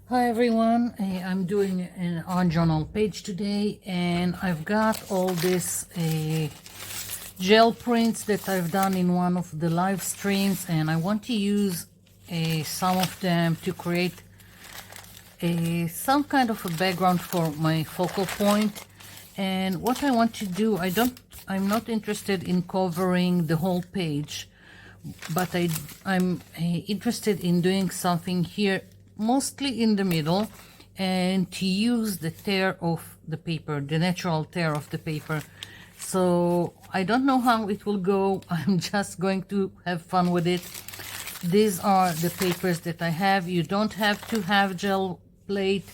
Hi everyone, I'm doing an art journal page today, and I've got all this gel prints that I've done in one of the live streams, and I want to use some of them to create some kind of a background for my focal point. And what I want to do, I'm not interested in covering the whole page, but I'm interested in doing something here, mostly in the middle, and to use the tear of the paper, the natural tear of the paper. So I don't know how it will go. I'm just going to have fun with it. These are the papers that I have. You don't have to have gel plate.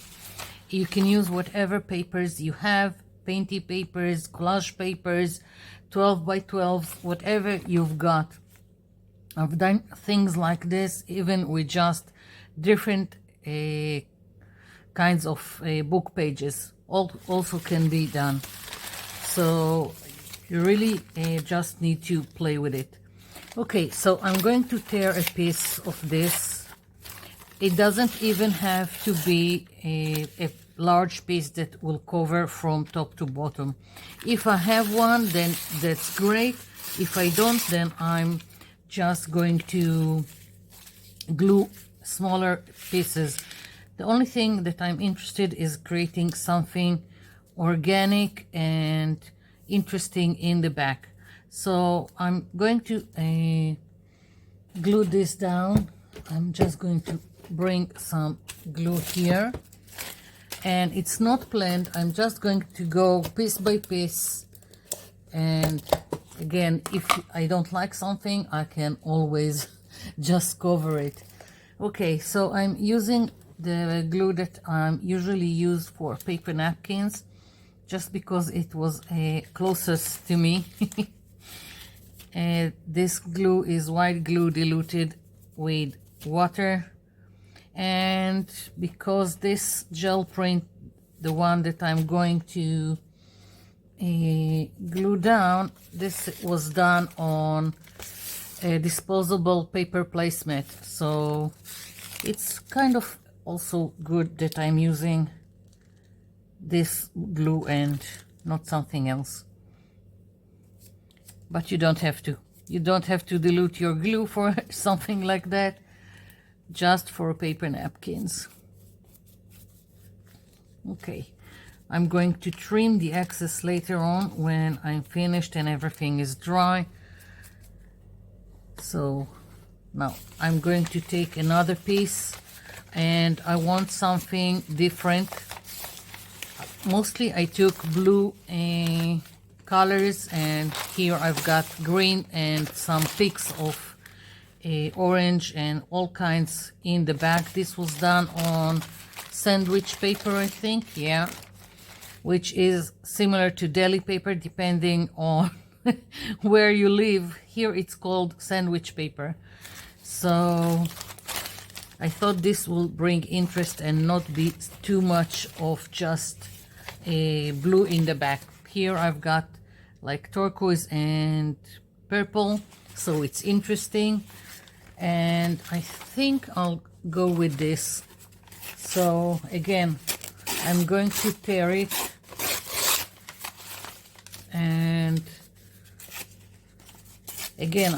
You can use whatever papers you have, painty papers, collage papers, 12 by 12, whatever you've got. I've done things like this even with just different kinds of book pages. Also can be done. So you really just need to play with it. Okay, so I'm going to tear a piece of this. It doesn't even have to be a large piece that will cover from top to bottom. If I have one, then that's great. If I don't, then I'm just going to glue smaller pieces. The only thing that I'm interested is creating something organic and interesting in the back. So I'm going to glue this down. I'm just going to bring some glue here, and it's not planned. I'm just going to go piece by piece, and again, if I don't like something, I can always just cover it. Okay, so I'm using the glue that I usually use for paper napkins, just because it was closest to me. This glue is white glue diluted with water, and because this gel print, the one that I'm going to glue down, this was done on a disposable paper placemat, so it's kind of also good that I'm using this glue and not something else. But you don't have to. You don't have to dilute your glue for something like that, just for paper napkins. Okay, I'm going to trim the excess later on when I'm finished and everything is dry. So now I'm going to take another piece, and I want something different. Mostly I took blue colors, and here I've got green and some peaks of orange and all kinds in the back. This was done on sandwich paper, I think, yeah, which is similar to deli paper depending on where you live. Here it's called sandwich paper. So I thought this will bring interest and not be too much of just a blue in the back. Here I've got like turquoise and purple, so it's interesting, and I think I'll go with this. So again, I'm going to tear it, and again,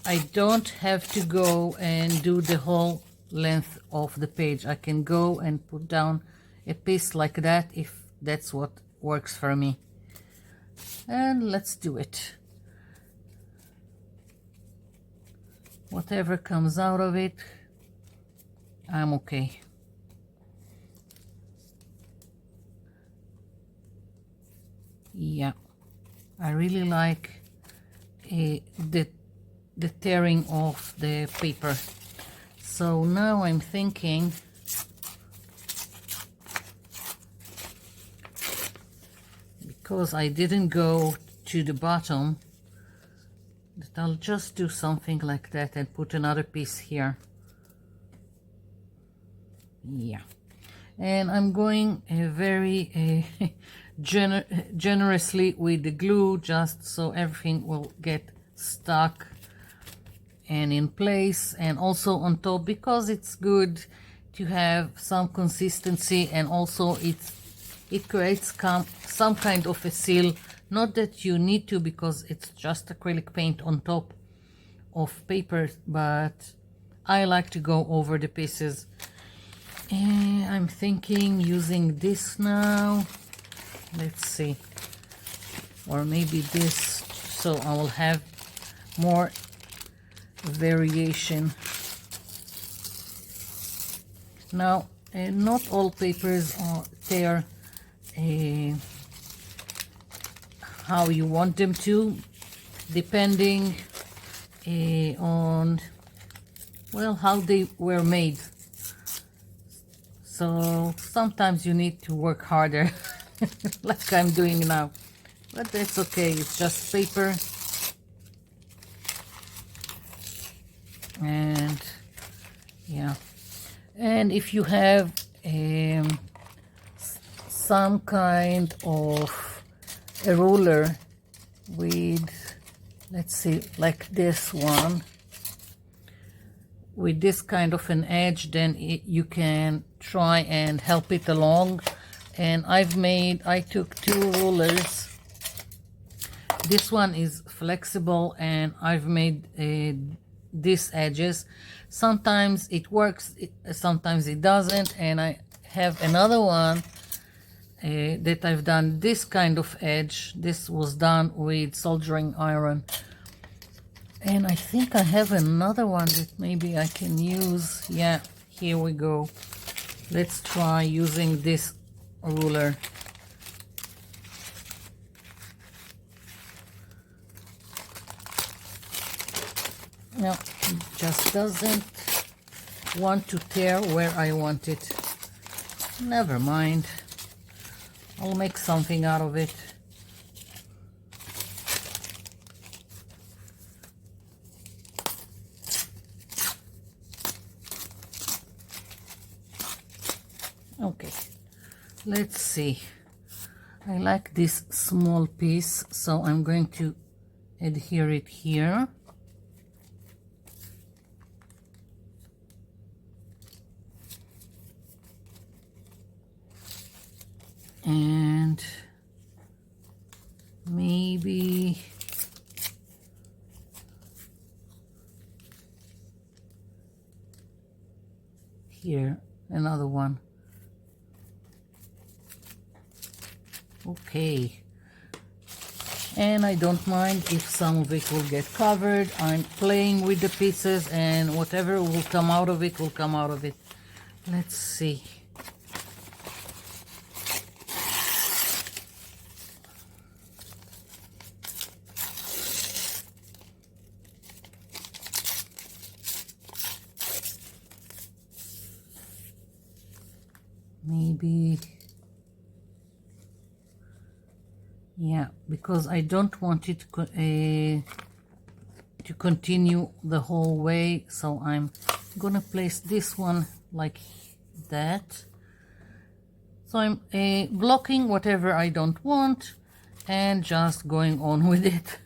I don't have to go and do the whole length of the page. I can go and put down a piece like that if that's what works for me. And let's do it. Whatever comes out of it, I'm okay. Yeah, I really like the tearing of the paper. So now I'm thinking because I didn't go to the bottom, that I'll just do something like that and put another piece here. Yeah, and I'm going very generously with the glue, just so everything will get stuck and in place, and also on top, because it's good to have some consistency, and also it creates some kind of a seal. Not that you need to, because it's just acrylic paint on top of paper, but I like to go over the pieces. And I'm thinking using this now. Let's see, or maybe this, so I will have more variation. Now, not all papers tear how you want them to, depending on, well, how they were made. So sometimes you need to work harder like I'm doing now, but that's okay, it's just paper. And yeah, and if you have some kind of a ruler with, let's see, like this one, with this kind of an edge, then you can try and help it along. And I took 2 rulers. This one is flexible, and I've made these edges. Sometimes it works, sometimes it doesn't. And I have another one that I've done this kind of edge. This was done with soldering iron. And I think I have another one that maybe I can use. Yeah, here we go. Let's try using this ruler. No, it just doesn't want to tear where I want it. Never mind. I'll make something out of it. Okay, let's see. I like this small piece, so I'm going to adhere it here. And maybe here another one. Okay, and I don't mind if some of it will get covered. I'm playing with the pieces, and whatever will come out of it will come out of it. Let's see. Maybe, yeah, because I don't want it to continue the whole way, so I'm gonna place this one like that. So I'm blocking whatever I don't want and just going on with it.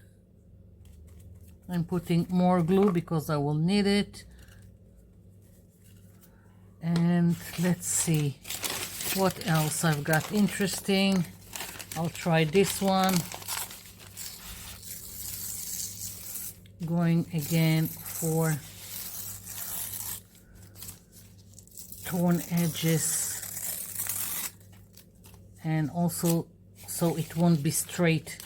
I'm putting more glue because I will need it. And let's see what else I've got interesting. I'll try this one. Going again for torn edges, and also so it won't be straight.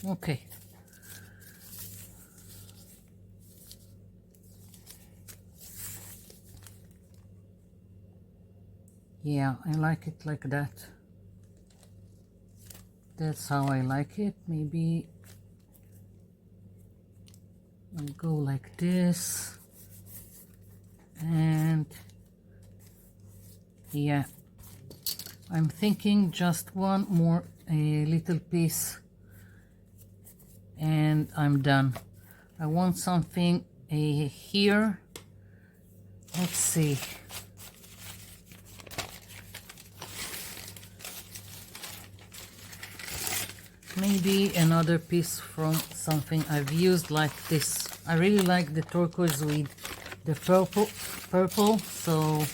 Okay. Yeah, I like it like that. That's how I like it. Maybe I'll go like this. And yeah, I'm thinking just one more little piece and I'm done. I want something here. Let's see. maybe another piece from something I've used, like this. I really like the turquoise with the purple, so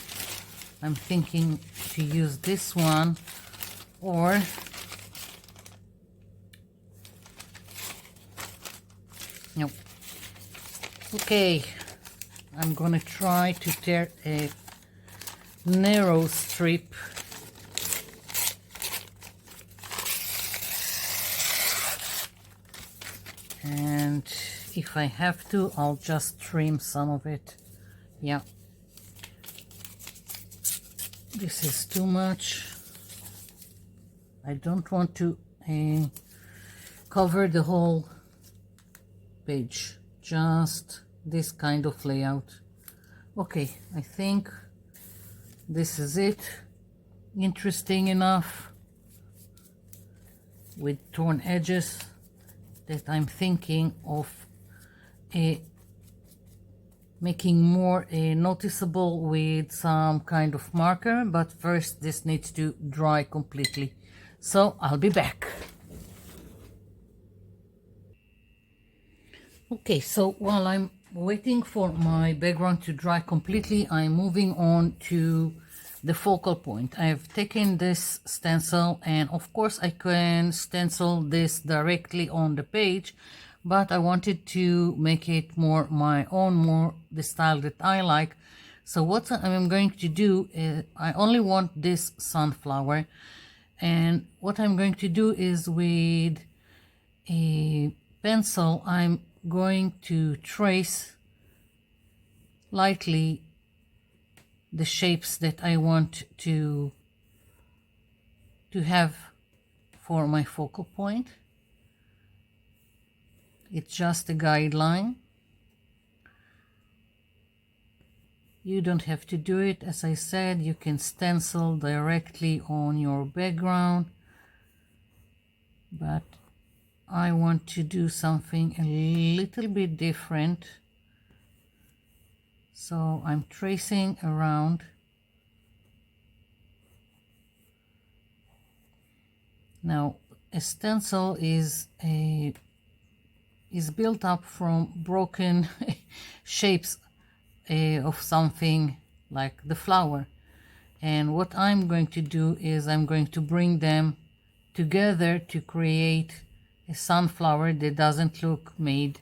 I'm thinking to use this one, or no. Okay, I'm gonna try to tear a narrow strip. And if I have to, I'll just trim some of it. Yeah, this is too much. I don't want to cover the whole page, just this kind of layout. Okay, I think this is it. Interesting enough, with torn edges, that I'm thinking of making more noticeable with some kind of marker, but first this needs to dry completely. So I'll be back. Okay, so while I'm waiting for my background to dry completely, I'm moving on to the focal point. I've taken this stencil, and of course I can stencil this directly on the page, but I wanted to make it more my own, more the style that I like. So what I'm going to do is, I only want this sunflower, and what I'm going to do is, with a pencil, I'm going to trace lightly the shapes that I want to have for my focal point. It's just a guideline. You don't have to do it. As I said, you can stencil directly on your background, but I want to do something a little bit different. So I'm tracing around. Now, a stencil is built up from broken shapes of something like the flower. And what I'm going to do is I'm going to bring them together to create a sunflower that doesn't look made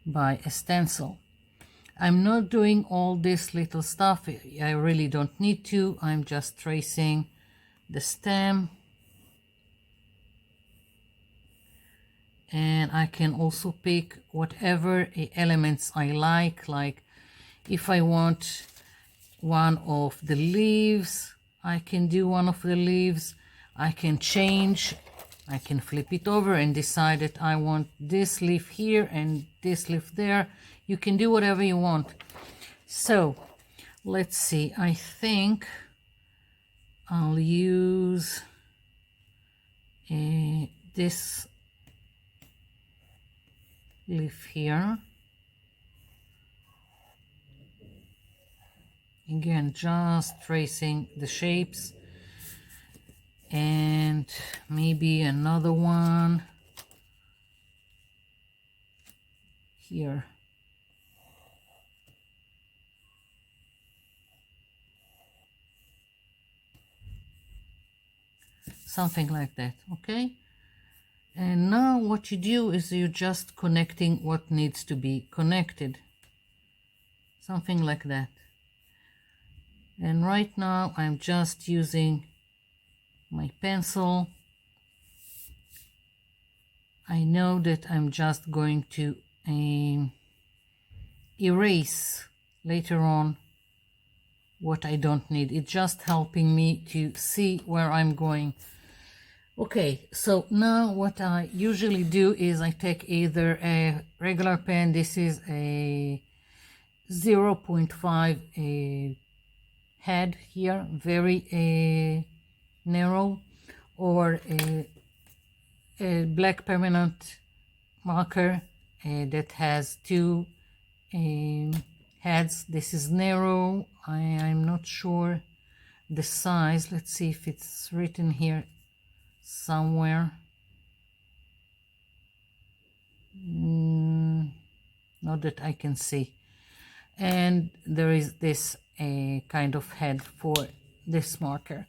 by a stencil. I'm not doing all this little stuff. I really don't need to. I'm just tracing the stem. And I can also pick whatever elements I like if I want one of the leaves, I can do one of the leaves. I can change, I can flip it over and decide that I want this leaf here and this leaf there. You can do whatever you want. So let's see, I think I'll use this leaf here. Again, just tracing the shapes, and maybe another one here. Something like that, okay? And now what you do is you're just connecting what needs to be connected. Something like that. And right now I'm just using my pencil. I know that I'm just going to erase later on what I don't need. It's just helping me to see where I'm going. Okay, so now what I usually do is I take either a regular pen, this is a 0.5 head here, very narrow, or a black permanent marker that has two heads. This is narrow. I'm not sure the size. Let's see if it's written here somewhere. Not that I can see. And there is this kind of head for this marker.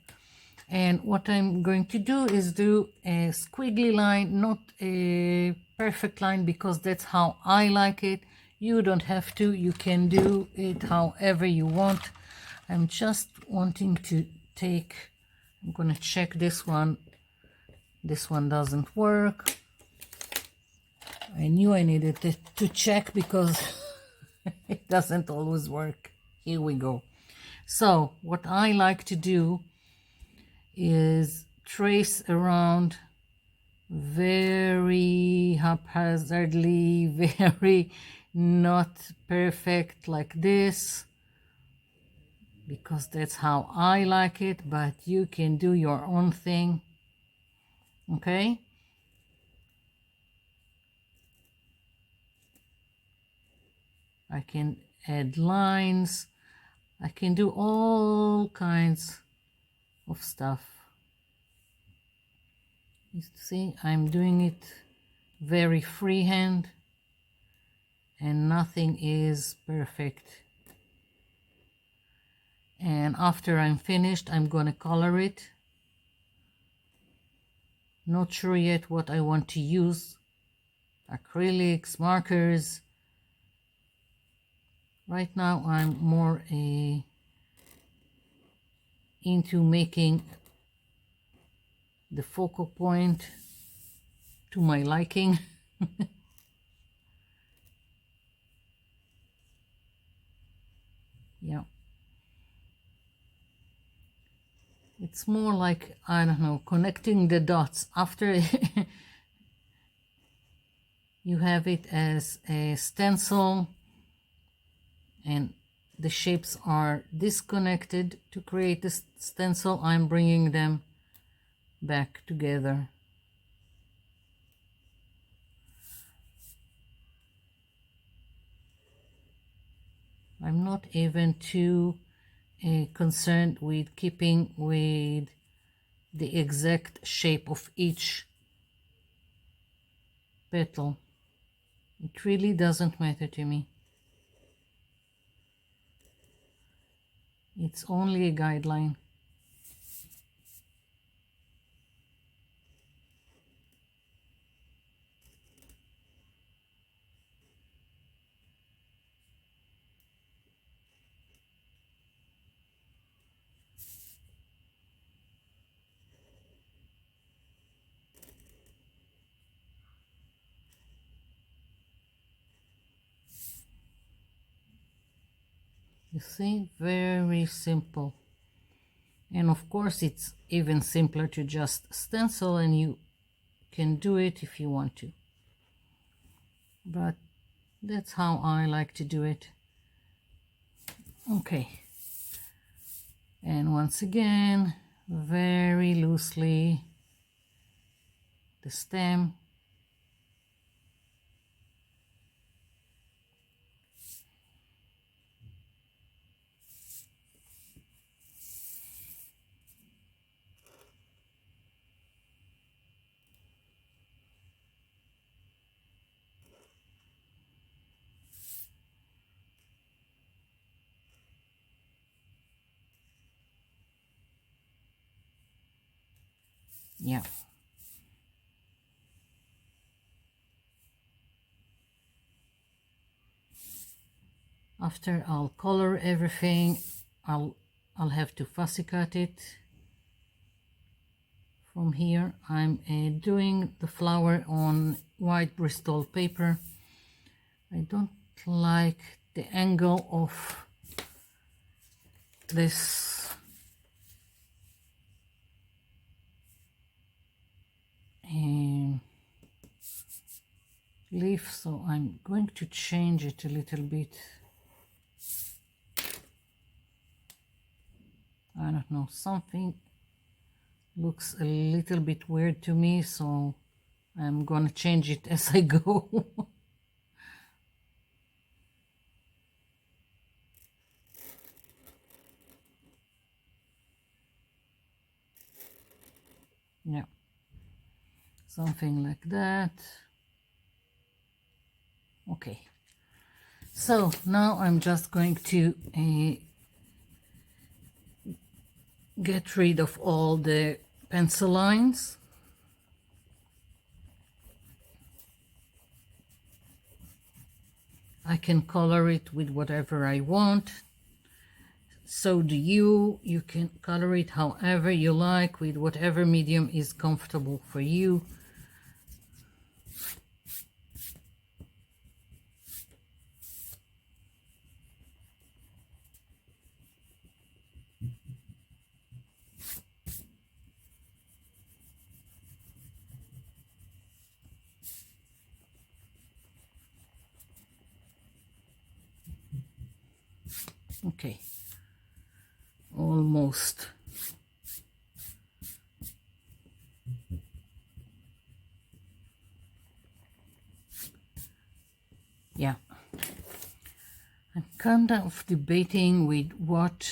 And what I'm going to do is do a squiggly line, not a perfect line, because that's how I like it. You don't have to, you can do it however you want. I'm just wanting to take, I'm gonna check this one. This one doesn't work. I knew I needed to check because it doesn't always work. Here we go. So what I like to do is trace around very haphazardly, very not perfect like this, because that's how I like it, but you can do your own thing. Okay? I can add lines. I can do all kinds of stuff. You see, I'm doing it very freehand and nothing is perfect. And after I'm finished, I'm gonna color it. Not sure yet what I want to use. Acrylics, markers. Right now I'm more into making the focal point to my liking. Yeah. It's more like, I don't know, connecting the dots. After you have it as a stencil and the shapes are disconnected to create this stencil, I'm bringing them back together. I'm not even too concerned with keeping with the exact shape of each petal. It really doesn't matter to me. It's only a guideline. You see, very simple. And of course it's even simpler to just stencil, and you can do it if you want to. But that's how I like to do it. Okay. And once again, very loosely, the stem. Yeah. After I'll color everything, I'll have to fussy cut it. From here, I'm doing the flower on white Bristol paper. I don't like the angle of this leaf, so I'm going to change it a little bit. I don't know, something looks a little bit weird to me, so I'm gonna change it as I go. Yeah, something like that. Okay, so now I'm just going to get rid of all the pencil lines. I can color it with whatever I want. So do you. You can color it however you like, with whatever medium is comfortable for you. Okay, almost. Yeah, I'm kind of debating with what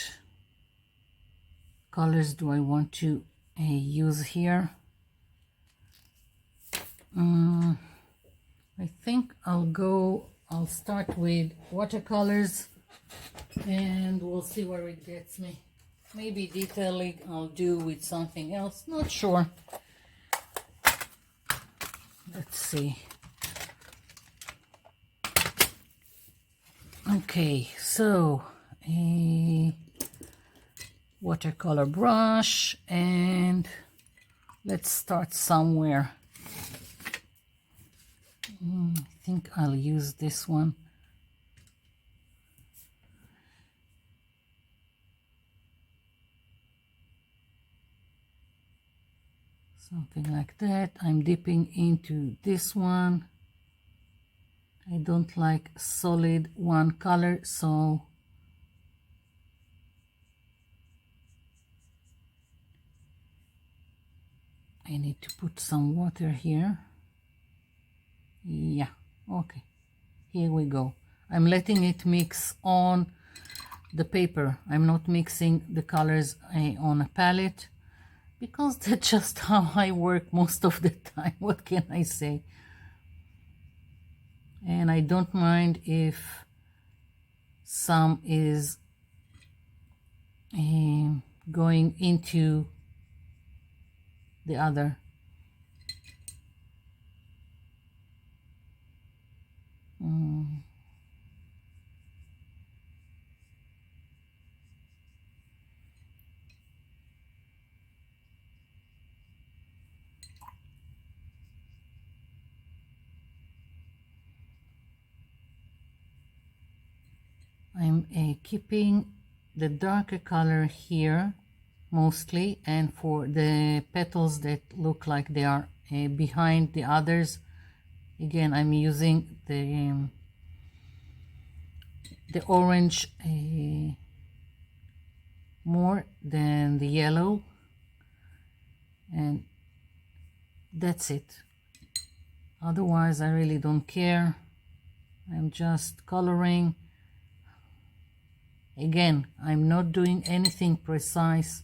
colors do I want to use here. I think I'll start with watercolors and we'll see where it gets me. Maybe detailing I'll do with something else, not sure. Let's see. Okay, so a watercolor brush, and let's start somewhere. I think I'll use this one. Something like that. I'm dipping into this one. I don't like solid one color, so I need to put some water here. Yeah, okay, here we go. I'm letting it mix on the paper. I'm not mixing the colors on a palette, because that's just how I work most of the time. What can I say? And I don't mind if some is going into the other. I'm keeping the darker color here mostly, and for the petals that look like they are behind the others, again I'm using the orange more than the yellow, and that's it. Otherwise I really don't care. I'm just coloring. Again, I'm not doing anything precise.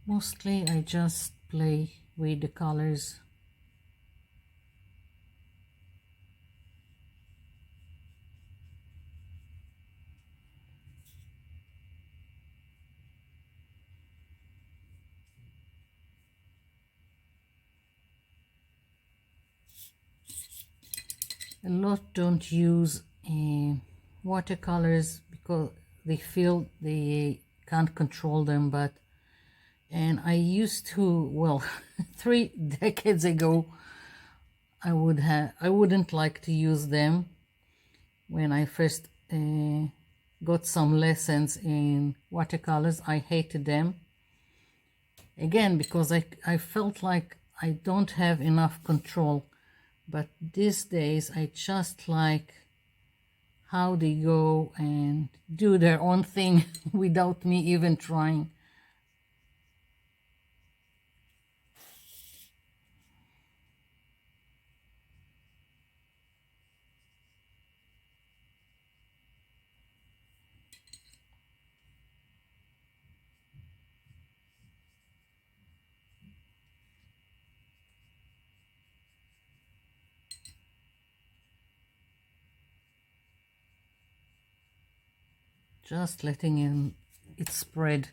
Mostly I just play with the colors. A lot don't use watercolors because they feel they can't control them, and I used to, well, 3 decades ago I wouldn't like to use them. When I first got some lessons in watercolors, I hated them. Again, because I felt like I don't have enough control. But these days I just like how they go and do their own thing without me even trying. just letting it spread.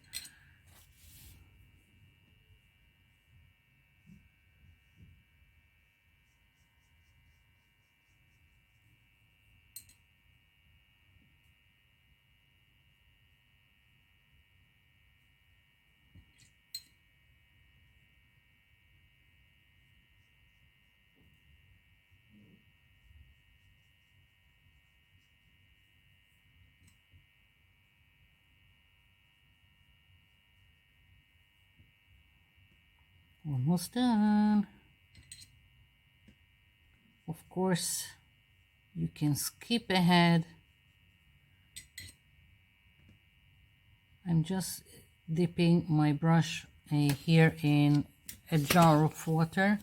Almost done. Of course, you can skip ahead. I'm just dipping my brush here in a jar of water.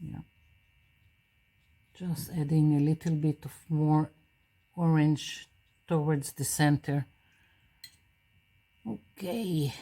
Yeah. Just adding a little bit of more orange towards the center. Okay.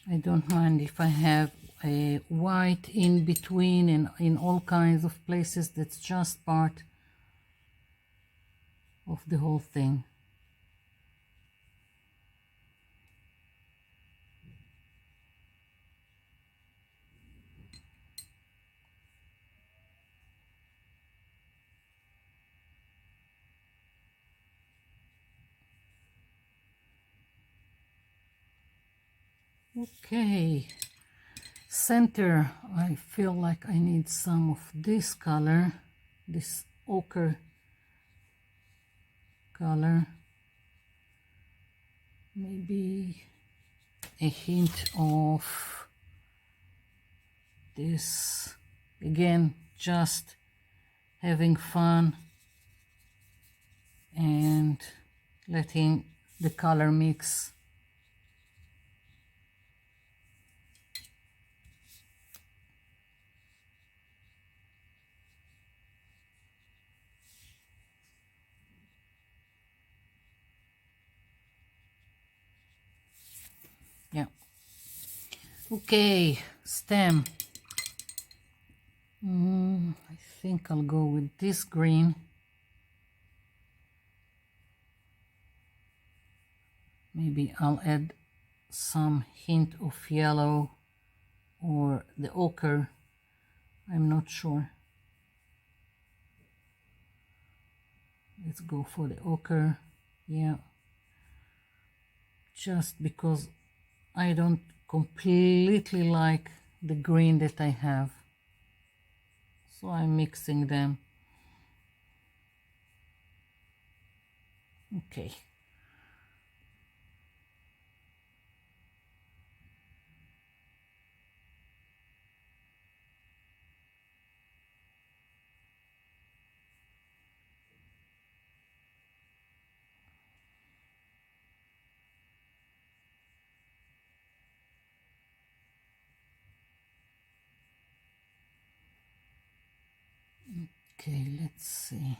I don't mind if I have a white in between and in all kinds of places. That's just part of the whole thing. Okay, center, I feel like I need some of this color, this ochre color, maybe a hint of this. Again, just having fun and letting the color mix. Yeah. Okay, stem. I think I'll go with this green. Maybe I'll add some hint of yellow or the ochre. I'm not sure. Let's go for the ochre. Yeah. Just because I don't completely like the green that I have. So I'm mixing them. Okay. Okay, let's see.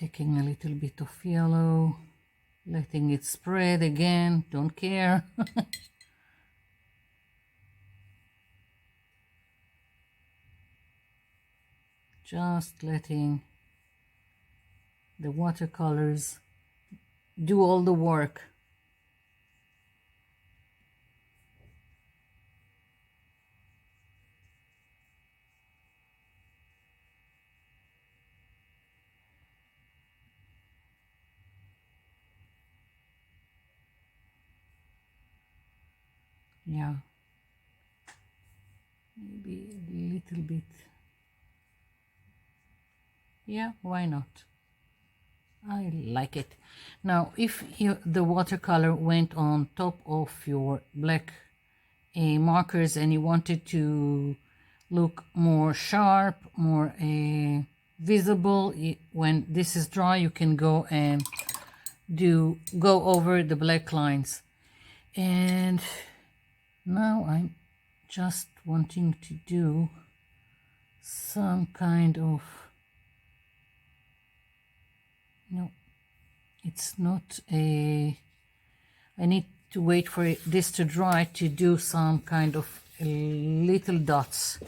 taking a little bit of yellow, letting it spread again, don't care. Just letting the watercolors do all the work. Yeah, maybe a little bit. Yeah, why not? I like it. Now, if the watercolor went on top of your black markers and you wanted to look more sharp, more visible, when this is dry, you can go and go over the black lines. And now I'm just wanting to do some kind of, no, it's not a, I need to wait for this to dry to do some kind of little dots.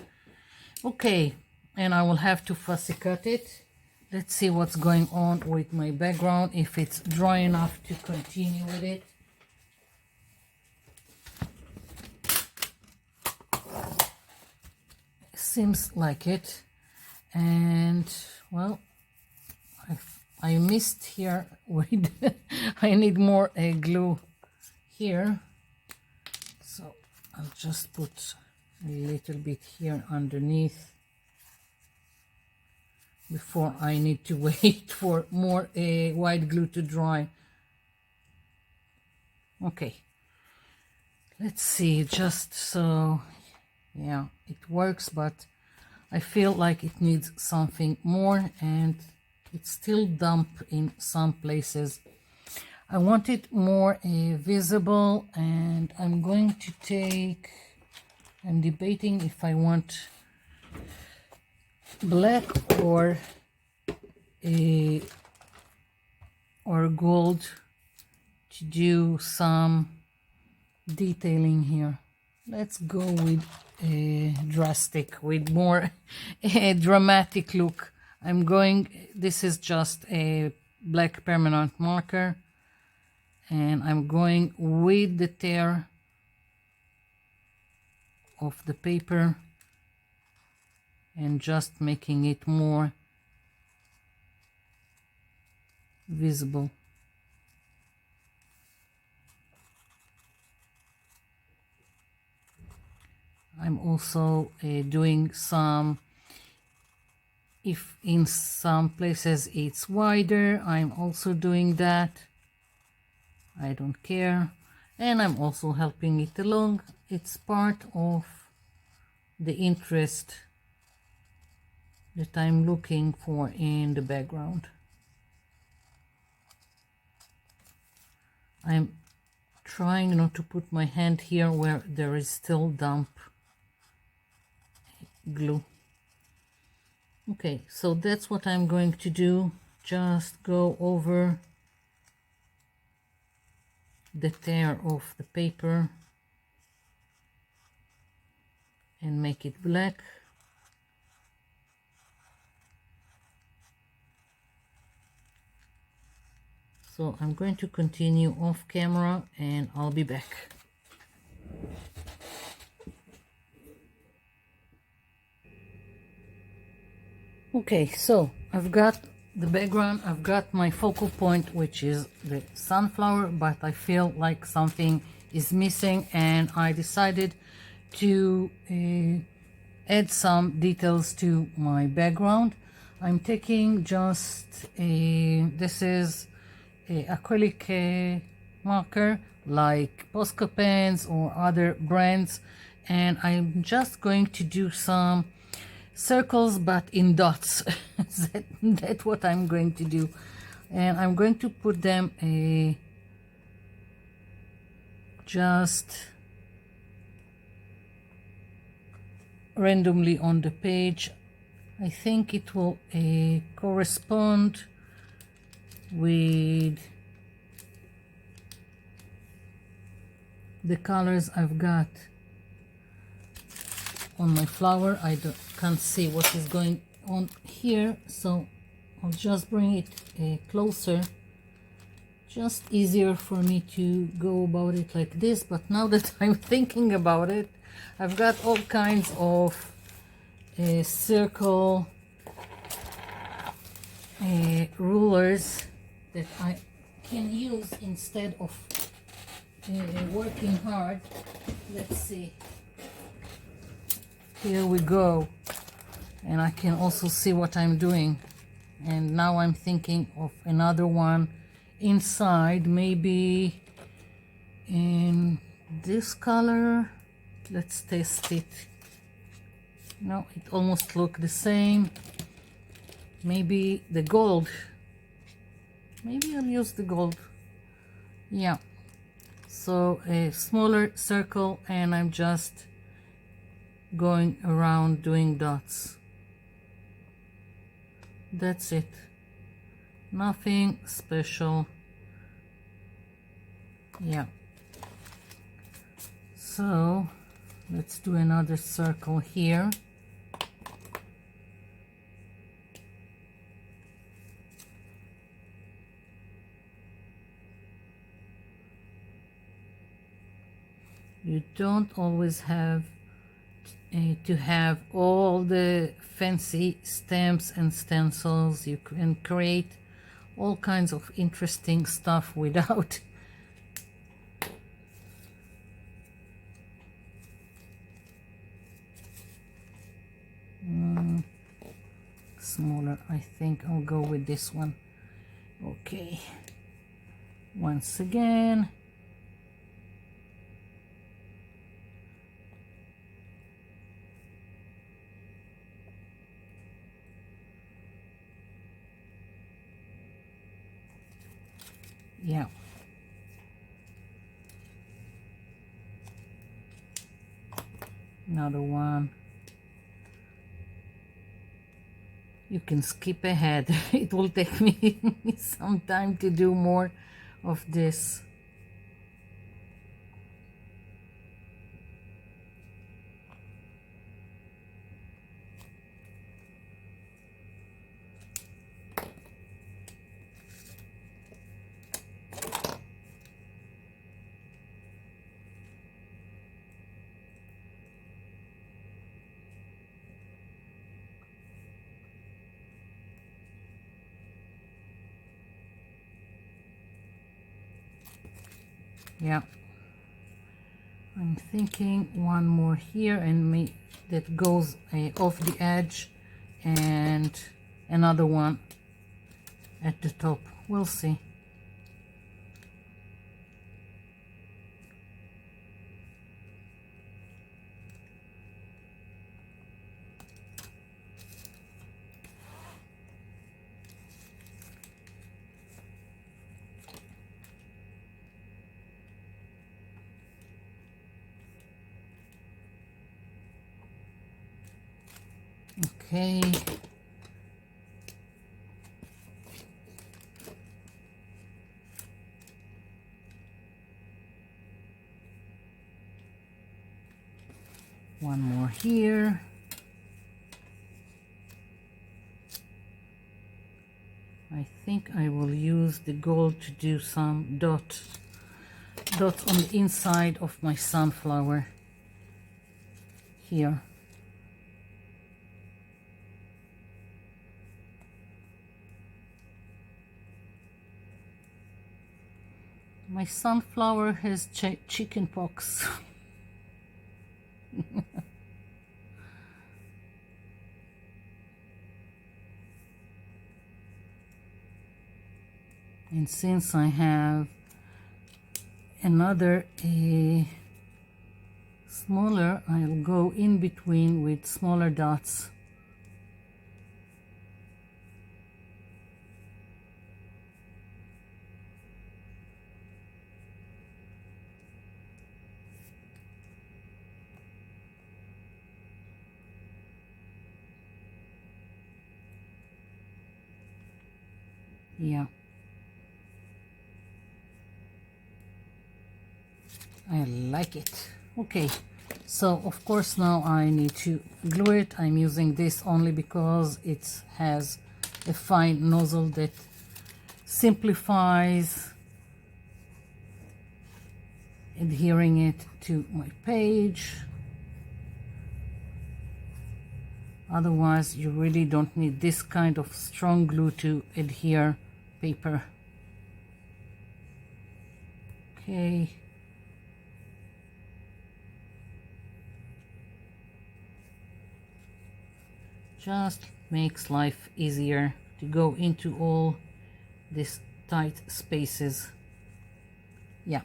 Okay, and I will have to fussy cut it. Let's see what's going on with my background, if it's dry enough to continue with it. Seems like it. And well, I missed here with I need more glue here, so I'll just put a little bit here underneath before I need to wait for more white glue to dry. Okay, let's see, just so, yeah, it works, but I feel like it needs something more, and it's still damp in some places. I want it more visible, and I'm going to take, I'm debating if I want black or gold to do some detailing here. Let's go with drastic, with more dramatic look. I'm going, this is just a black permanent marker, and I'm going with the tear of the paper and just making it more visible. I'm also doing some, if in some places it's wider, I'm also doing that. I don't care. And I'm also helping it along. It's part of the interest that I'm looking for in the background. I'm trying not to put my hand here where there is still damp glue. Okay, so that's what I'm going to do. Just go over the tear of the paper and make it black. So I'm going to continue off camera and I'll be back. Okay, so I've got the background, I've got my focal point, which is the sunflower, but I feel like something is missing, and I decided to add some details to my background. I'm taking just this is a acrylic marker like Posca pens or other brands, and I'm just going to do some circles but in dots. That's what I'm going to do, and I'm going to put them just randomly on the page. I think it will correspond with the colors I've got on my flower. I can't see what is going on here, so I'll just bring it closer. Just easier for me to go about it like this. But now that I'm thinking about it, I've got all kinds of circle rulers that I can use instead of working hard. Let's see. Here we go. And I can also see what I'm doing. And now I'm thinking of another one inside, maybe in this color. Let's test it. No, it almost looks the same. Maybe the gold. Maybe I'll use the gold. Yeah. So a smaller circle, and I'm just going around doing dots. That's it. Nothing special. Yeah. So let's do another circle here. You don't always have to have all the fancy stamps and stencils. You can create all kinds of interesting stuff without smaller. I think I'll go with this one. Okay, once again, yeah. Another one. You can skip ahead. It will take me some time to do more of this. Yeah, I'm thinking one more here, and that goes off the edge, and another one at the top. We'll see. Okay. One more here. I think I will use the gold to do some dots on the inside of my sunflower here. My sunflower has chicken pox. And since I have another smaller, I'll go in between with smaller dots. Yeah. I like it. Okay, so of course now I need to glue it. I'm using this only because it has a fine nozzle that simplifies adhering it to my page. Otherwise you really don't need this kind of strong glue to adhere paper. Okay. Just makes life easier to go into all these tight spaces. Yeah.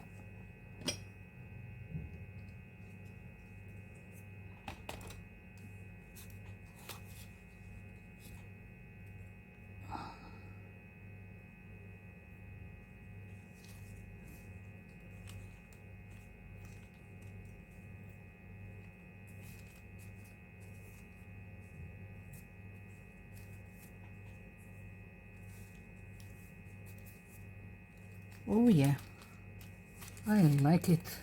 Oh yeah, I like it.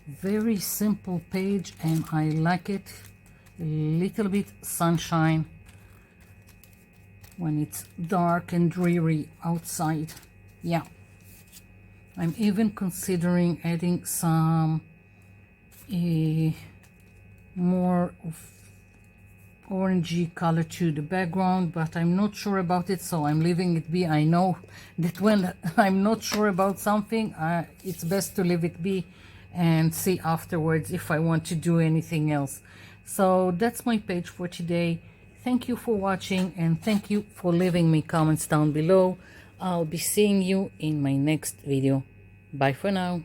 Very simple page and I like it. A little bit sunshine when it's dark and dreary outside. Yeah, I'm even considering adding some more of orangey color to the background, but I'm not sure about it, so I'm leaving it be. I know that when I'm not sure about something, it's best to leave it be and see afterwards if I want to do anything else. So that's my page for today. Thank you for watching and thank you for leaving me comments down below. I'll be seeing you in my next video. Bye for now.